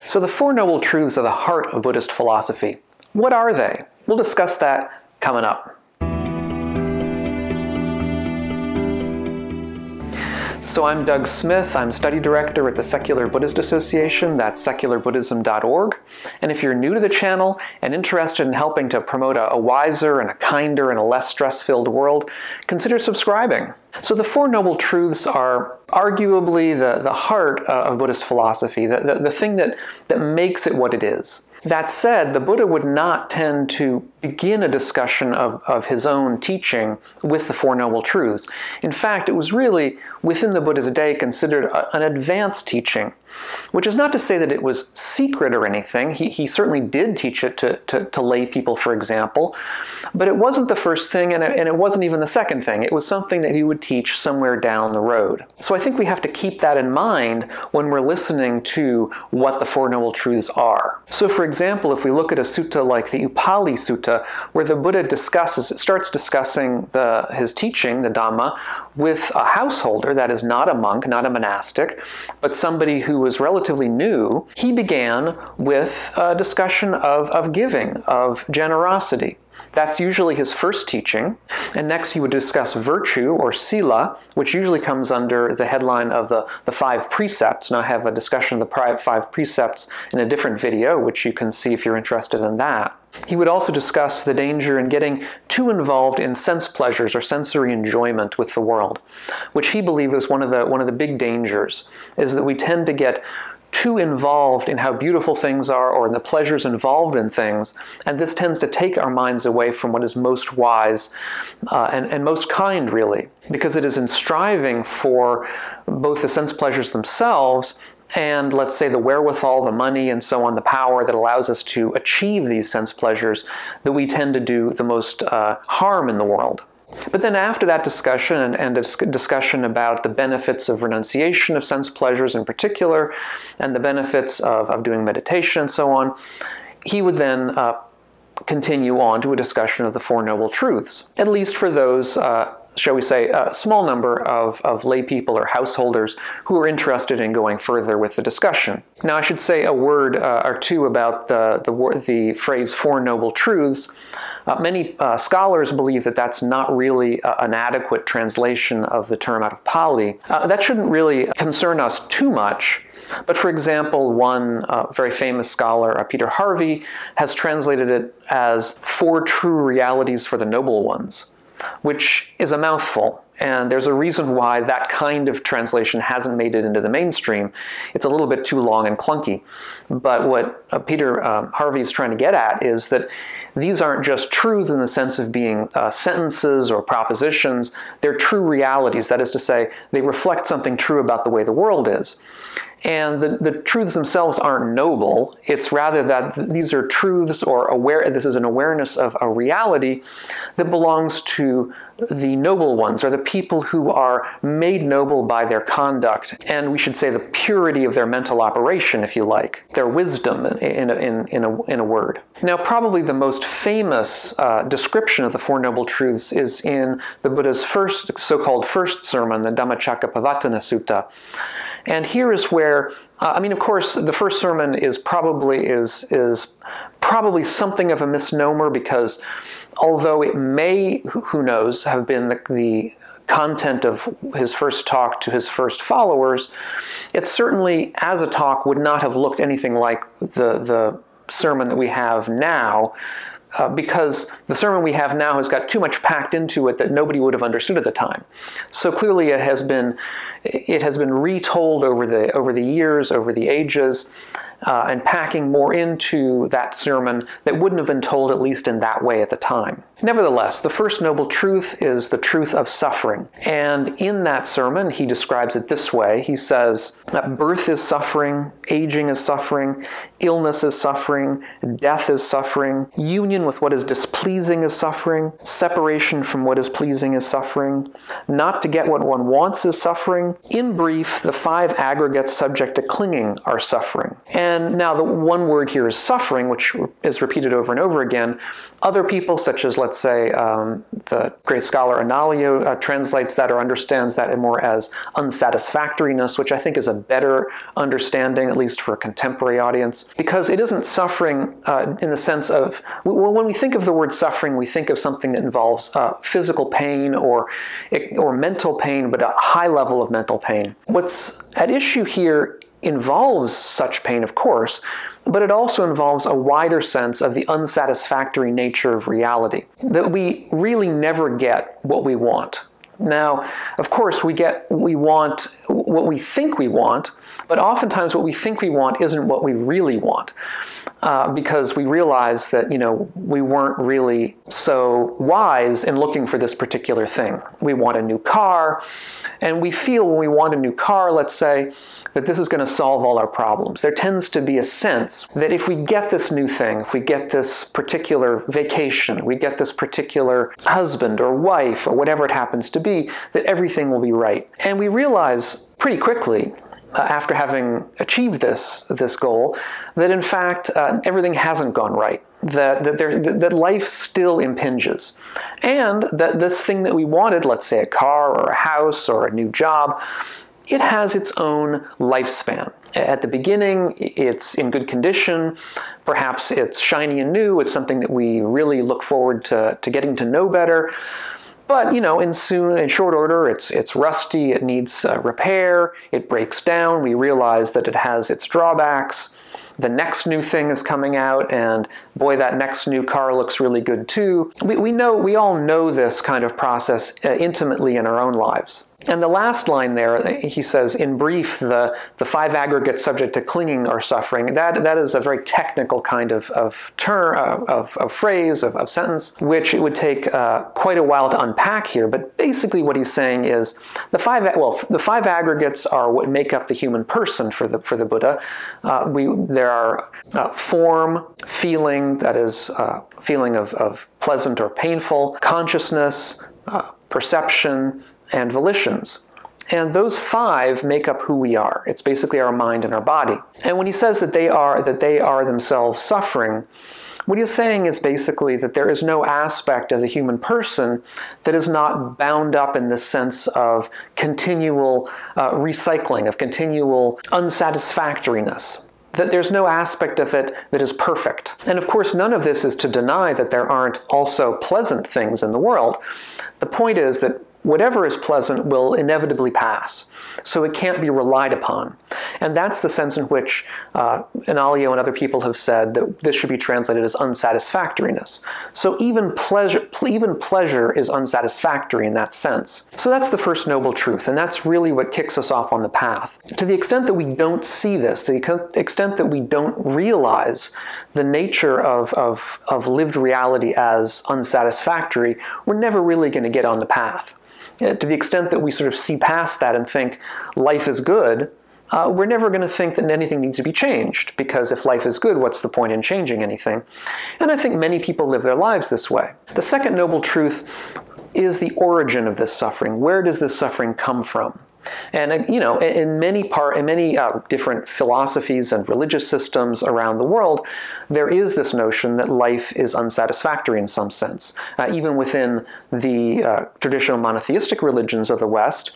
So the Four Noble Truths are the heart of Buddhist philosophy. What are they? We'll discuss that coming up. So I'm Doug Smith. I'm study director at the Secular Buddhist Association. That's secularbuddhism.org. And if you're new to the channel and interested in helping to promote a wiser and a kinder and a less stress-filled world, consider subscribing. So the Four Noble Truths are arguably the heart of Buddhist philosophy, the thing that makes it what it is. That said, the Buddha would not tend to begin a discussion of his own teaching with the Four Noble Truths. In fact, it was really, within the Buddha's day, considered an advanced teaching, which is not to say that it was secret or anything. He certainly did teach it to lay people, for example, but it wasn't the first thing, and it wasn't even the second thing. It was something that he would teach somewhere down the road. So I think we have to keep that in mind when we're listening to what the Four Noble Truths are. So for example, if we look at a sutta like the Upali Sutta, where the Buddha starts discussing his teaching, the Dhamma, with a householder, that is not a monk, not a monastic, but somebody who was relatively new, he began with a discussion of giving, of generosity. That's usually his first teaching. And next he would discuss virtue, or sila, which usually comes under the headline of the 5 precepts. And I have a discussion of the 5 precepts in a different video, which you can see if you're interested in that. He would also discuss the danger in getting too involved in sense pleasures or sensory enjoyment with the world, which he believed was one of the big dangers, is that we tend to get too involved in how beautiful things are or in the pleasures involved in things, and this tends to take our minds away from what is most wise and most kind, really, because it is in striving for both the sense pleasures themselves and, let's say, the wherewithal, the money, and so on, the power that allows us to achieve these sense pleasures, that we tend to do the most harm in the world. But then after that discussion, and a discussion about the benefits of renunciation of sense pleasures in particular, and the benefits of doing meditation and so on, he would then continue on to a discussion of the Four Noble Truths, at least for those, shall we say, a small number of lay people or householders who are interested in going further with the discussion. Now I should say a word or two about the phrase Four Noble Truths. Many scholars believe that that's not really an adequate translation of the term out of Pali. That shouldn't really concern us too much. But for example, one very famous scholar, Peter HARVEY, has translated it as 4 true realities for the noble ones, which is a mouthful. And there's a reason why that kind of translation hasn't made it into the mainstream. It's a little bit too long and clunky. But what Peter HARVEY is trying to get at is that these aren't just truths in the sense of being sentences or propositions. They're true realities. That is to say, they reflect something true about the way the world is. And the truths themselves aren't noble. It's rather that these are truths, or this is an awareness of a reality that belongs to the noble ones, or the people who are made noble by their conduct, and we should say the purity of their mental operation, if you like, their wisdom in a word. Now, probably the most famous description of the Four Noble Truths is in the Buddha's so-called first sermon, the Dhammacakkappavattana Sutta. And here is where, of course, the first sermon is probably something of a misnomer, because although it may, who knows, have been the content of his first talk to his first followers, it certainly, as a talk, would not have looked anything like the sermon that we have now, because the sermon we have now has got too much packed into it that nobody would have understood at the time. So clearly it has been retold over the years, over the ages, and packing more into that sermon that wouldn't have been told, at least in that way, at the time. Nevertheless, the first noble truth is the truth of suffering. And in that sermon, he describes it this way. He says that birth is suffering, aging is suffering, illness is suffering, death is suffering, union with what is displeasing is suffering, separation from what is pleasing is suffering, not to get what one wants is suffering. In brief, the 5 aggregates subject to clinging are suffering. And And now the one word here is suffering, which is repeated over and over again. Other people, such as, let's say, the great scholar Analayo translates that or understands that more as unsatisfactoriness, which I think is a better understanding, at least for a contemporary audience, because it isn't suffering in the sense of, when we think of the word suffering, we think of something that involves physical pain or mental pain, but a high level of mental pain. What's at issue here involves such pain, of course, but it also involves a wider sense of the unsatisfactory nature of reality, that we really never get what we want. Now, of course, we want what we think we want, but oftentimes what we think we want isn't what we really want, because we realize that, we weren't really so wise in looking for this particular thing. We want a new car, and we feel when we want a new car, let's say, that this is going to solve all our problems. There tends to be a sense that if we get this new thing, if we get this particular vacation, we get this particular husband or wife or whatever it happens to be, that everything will be right. And we realize pretty quickly, after having achieved this goal, that in fact everything hasn't gone right, that life still impinges, and that this thing that we wanted, let's say a car or a house or a new job, it has its own lifespan. At the beginning, it's in good condition. Perhaps it's shiny and new. It's something that we really look forward to getting to know better. But, in short order, it's rusty, it needs repair, it breaks down, we realize that it has its drawbacks. The next new thing is coming out, and boy, that next new car looks really good too. We all know this kind of process intimately in our own lives. And the last line there, he says, in brief, the 5 aggregates subject to clinging or suffering, that is a very technical kind of phrase, of sentence, which it would take quite a while to unpack here. But basically what he's saying is the 5 aggregates are what make up the human person for the Buddha. There are form, feeling, that is feeling of pleasant or painful, consciousness, perception, and volitions. And those 5 make up who we are. It's basically our mind and our body. And when he says that they are themselves suffering, what he's saying is basically that there is no aspect of the human person that is not bound up in this sense of continual recycling, of continual unsatisfactoriness. That there's no aspect of it that is perfect. And of course, none of this is to deny that there aren't also pleasant things in the world. The point is that whatever is pleasant will inevitably pass, so it can't be relied upon. And that's the sense in which Analayo and other people have said that this should be translated as unsatisfactoriness. So even pleasure is unsatisfactory in that sense. So that's the first noble truth, and that's really what kicks us off on the path. To the extent that we don't see this, to the extent that we don't realize the nature of lived reality as unsatisfactory, we're never really going to get on the path. To the extent that we sort of see past that and think life is good, we're never going to think that anything needs to be changed, because if life is good, what's the point in changing anything? And I think many people live their lives this way. The second noble truth is the origin of this suffering. Where does this suffering come from? And in many different philosophies and religious systems around the world, there is this notion that life is unsatisfactory in some sense. Even within the traditional monotheistic religions of the West,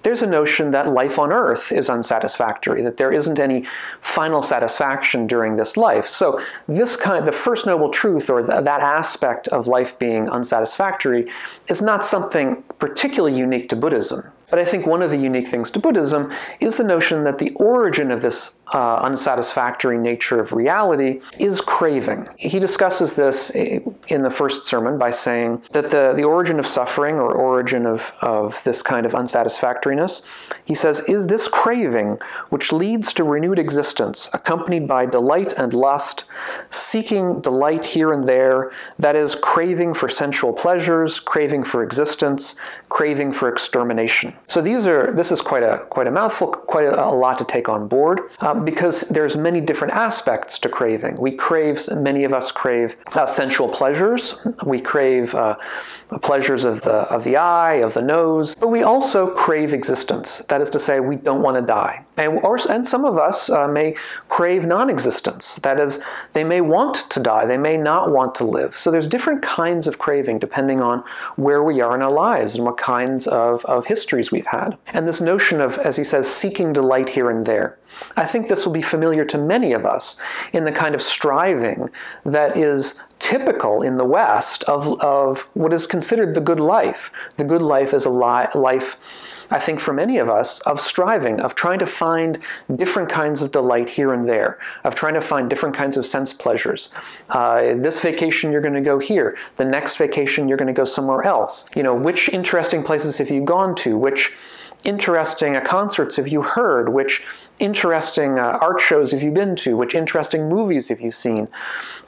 there's a notion that life on earth is unsatisfactory, that there isn't any final satisfaction during this life. So the first noble truth, or that aspect of life being unsatisfactory, is not something particularly unique to Buddhism. But I think one of the unique things to Buddhism is the notion that the origin of this unsatisfactory nature of reality is craving. He discusses this in the first sermon by saying that the origin of suffering, or origin of this kind of unsatisfactoriness, he says, is this craving which leads to renewed existence, accompanied by delight and lust, seeking delight here and there, that is, craving for sensual pleasures, craving for existence, craving for extermination. So this is quite a mouthful, quite a lot to take on board, because there's many different aspects to craving. Many of us crave sensual pleasures. We crave pleasures of the eye, of the nose, but we also crave existence. That is to say, we don't want to die. And some of us may crave non-existence. That is, they may want to die, they may not want to live. So there's different kinds of craving depending on where we are in our lives and what kinds of histories we've had. And this notion of, as he says, seeking delight here and there, I think this will be familiar to many of us in the kind of striving that is typical in the West of what is considered the good life. The good life is a life, I think, for many of us, of striving, of trying to find different kinds of delight here and there, of trying to find different kinds of sense pleasures. This vacation you're going to go here. The next vacation you're going to go somewhere else. You know, which interesting places have you gone to? Which interesting concerts have you heard? Which interesting art shows have you been to? Which interesting movies have you seen?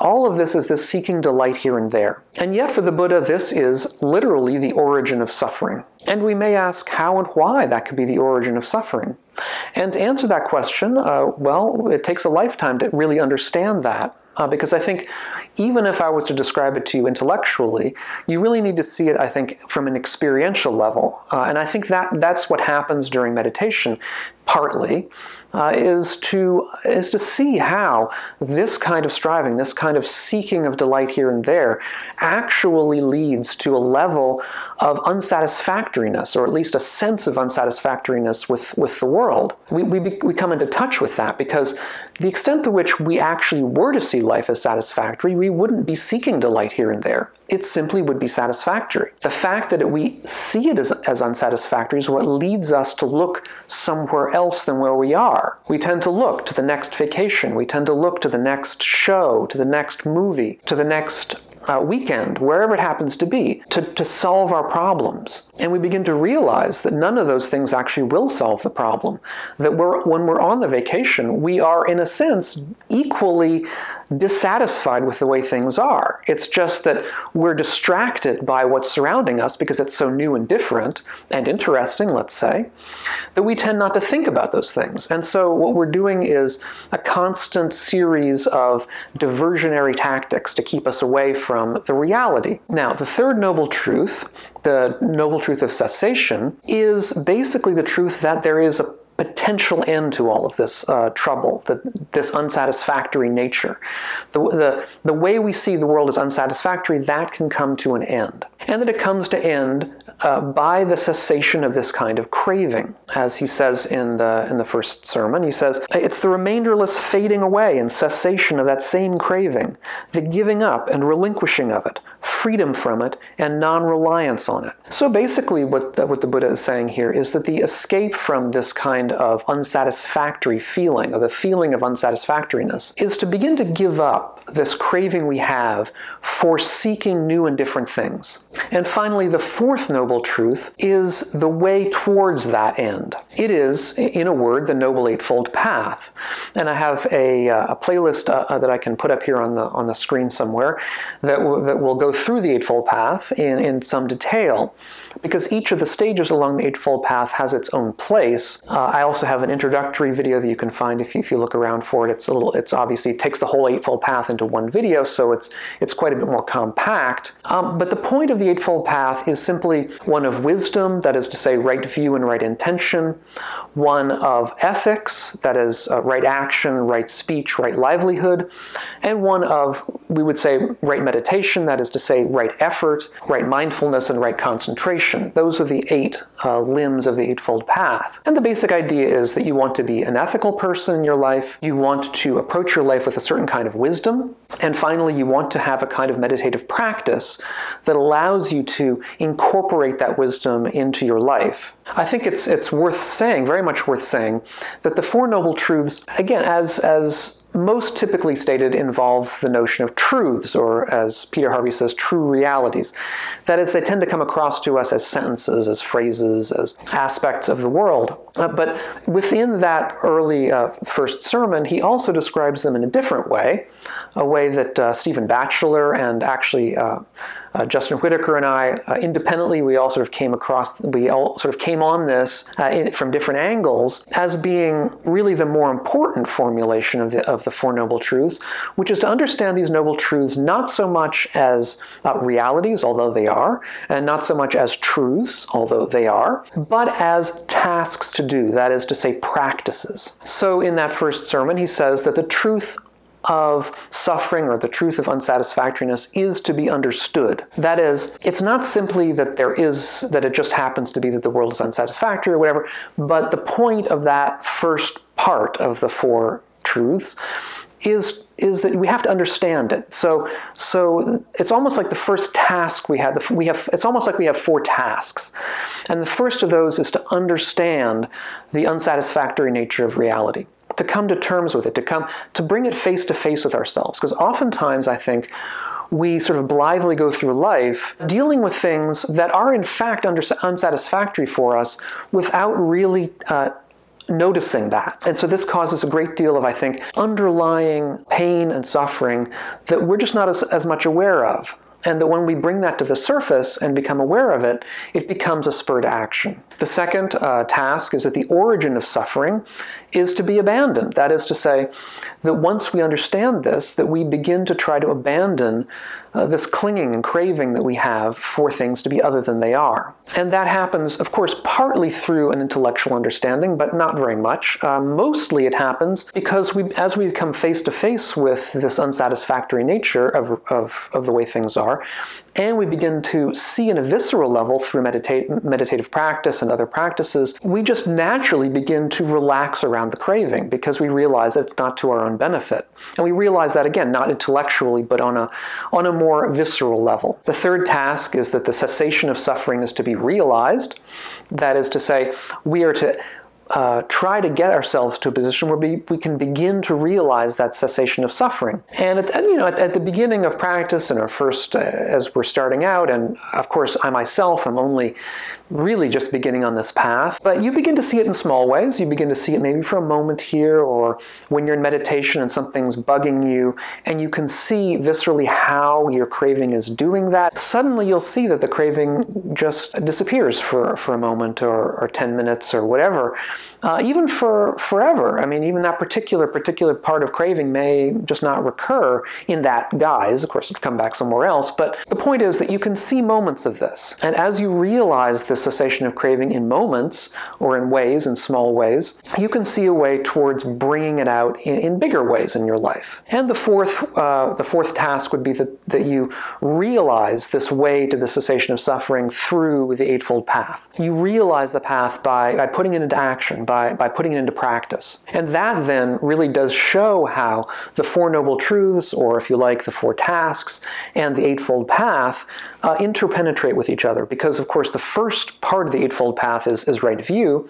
All of this is this seeking delight here and there. And yet for the Buddha, this is literally the origin of suffering. And we may ask how and why that could be the origin of suffering. And to answer that question, well, it takes a lifetime to really understand that. Because I think even if I was to describe it to you intellectually, you really need to see it, I think, from an experiential level. And I think that's what happens during meditation, partly, is to see how this kind of striving, this kind of seeking of delight here and there, actually leads to a level of unsatisfactoriness, or at least a sense of unsatisfactoriness with the world. We come into touch with that because the extent to which we actually were to see life as satisfactory, we wouldn't be seeking delight here and there. It simply would be satisfactory. The fact that we see it as unsatisfactory is what leads us to look somewhere else than where we are. We tend to look to the next vacation. We tend to look to the next show, to the next movie, to the next weekend, wherever it happens to be, to solve our problems. And we begin to realize that none of those things actually will solve the problem. That when we're on the vacation, we are, in a sense, equally dissatisfied with the way things are. It's just that we're distracted by what's surrounding us because it's so new and different and interesting, let's say, that we tend not to think about those things. And so what we're doing is a constant series of diversionary tactics to keep us away from the reality. Now, the third noble truth, the noble truth of cessation, is basically the truth that there is a potential end to all of this trouble, this unsatisfactory nature. The way we see the world as unsatisfactory, that can come to an end. And that it comes to end by the cessation of this kind of craving. As he says in the first sermon, he says, it's the remainderless fading away and cessation of that same craving, the giving up and relinquishing of it, freedom from it, and non-reliance on it. So basically what the Buddha is saying here is that the escape from this kind of unsatisfactory feeling, of the feeling of unsatisfactoriness, is to begin to give up this craving we have for seeking new and different things. And finally, the fourth noble truth is the way towards that end. It is, in a word, the Noble Eightfold Path. And I have a playlist that I can put up here on the screen somewhere that will go through the Eightfold Path in some detail, because each of the stages along the Eightfold Path has its own place. I also have an introductory video that you can find if you look around for it. It's obviously, it takes the whole Eightfold Path into one video, so it's quite a bit more compact. But the point of the Eightfold Path is simply one of wisdom, that is to say, right view and right intention, one of ethics, that is right action, right speech, right livelihood, and one of, we would say, right meditation, that is to say, right effort, right mindfulness, and right concentration. Those are the 8 limbs of the Eightfold Path. And the basic idea is that you want to be an ethical person in your life, you want to approach your life with a certain kind of wisdom, and finally you want to have a kind of meditative practice that allows you to incorporate that wisdom into your life. I think it's worth saying, very much worth saying, that the Four Noble Truths, again, as most typically stated, involve the notion of truths, or as Peter Harvey says, true realities. That is, they tend to come across to us as sentences, as phrases, as aspects of the world. But within that early first sermon, he also describes them in a different way, a way that Stephen Batchelor and actually Justin Whitaker and I, independently, we all sort of came on this from different angles as being really the more important formulation of the Four Noble Truths, which is to understand these noble truths not so much as realities, although they are, and not so much as truths, although they are, but as tasks to do, that is to say, practices. So in that first sermon, he says that the truth of suffering, or the truth of unsatisfactoriness, is to be understood. That is, it's not simply that that it just happens to be that the world is unsatisfactory or whatever, but the point of that first part of the Four Truths is that we have to understand it. So it's almost like the first task it's almost like we have four tasks. And the first of those is to understand the unsatisfactory nature of reality, to come to terms with it, to bring it face to face with ourselves. Because oftentimes, I think, we sort of blithely go through life dealing with things that are in fact unsatisfactory for us without really noticing that. And so this causes a great deal of, I think, underlying pain and suffering that we're just not as much aware of. And that when we bring that to the surface and become aware of it, it becomes a spur to action. The second task is that the origin of suffering is to be abandoned. That is to say, that once we understand this, that we begin to try to abandon this clinging and craving that we have for things to be other than they are. And that happens, of course, partly through an intellectual understanding, but not very much. Mostly it happens because as we come face to face with this unsatisfactory nature of the way things are, and we begin to see in a visceral level through meditative practice and other practices, we just naturally begin to relax around the craving because we realize that it's not to our own benefit. And we realize that, again, not intellectually, but on a more visceral level. The third task is that the cessation of suffering is to be realized. That is to say, we are to try to get ourselves to a position where we can begin to realize that cessation of suffering. And it's, at the beginning of practice and as we're starting out, and of course I myself am only really just beginning on this path, but you begin to see it in small ways. You begin to see it maybe for a moment here, or when you're in meditation and something's bugging you, and you can see viscerally how your craving is doing that. Suddenly you'll see that the craving just disappears for a moment or 10 minutes or whatever. Even for forever. I mean, even that particular part of craving may just not recur in that guise. Of course, it'll come back somewhere else. But the point is that you can see moments of this. And as you realize the cessation of craving in moments, or in ways, in small ways, you can see a way towards bringing it out in bigger ways in your life. And the fourth task would be that you realize this way to the cessation of suffering through the Eightfold Path. You realize the path by putting it into action, by putting it into practice. And that then really does show how the Four Noble Truths, or if you like, the Four Tasks, and the Eightfold Path interpenetrate with each other. Because, of course, the first part of the Eightfold Path is right view,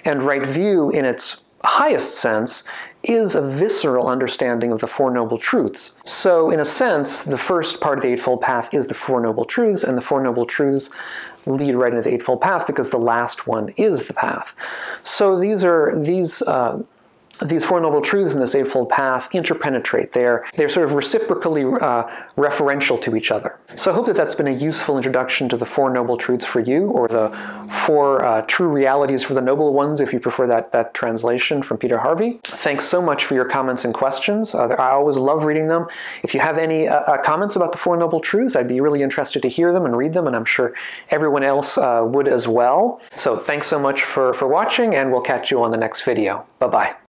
and right view in its highest sense is a visceral understanding of the Four Noble Truths. So, in a sense, the first part of the Eightfold Path is the Four Noble Truths, and the Four Noble Truths lead right into the Eightfold Path because the last one is the path. So these Four Noble Truths in this Eightfold Path interpenetrate. They're sort of reciprocally referential to each other. So I hope that that's been a useful introduction to the Four Noble Truths for you, or the Four True Realities for the Noble Ones, if you prefer that translation from Peter Harvey. Thanks so much for your comments and questions. I always love reading them. If you have any comments about the Four Noble Truths, I'd be really interested to hear them and read them, and I'm sure everyone else would as well. So thanks so much for watching, and we'll catch you on the next video. Bye-bye.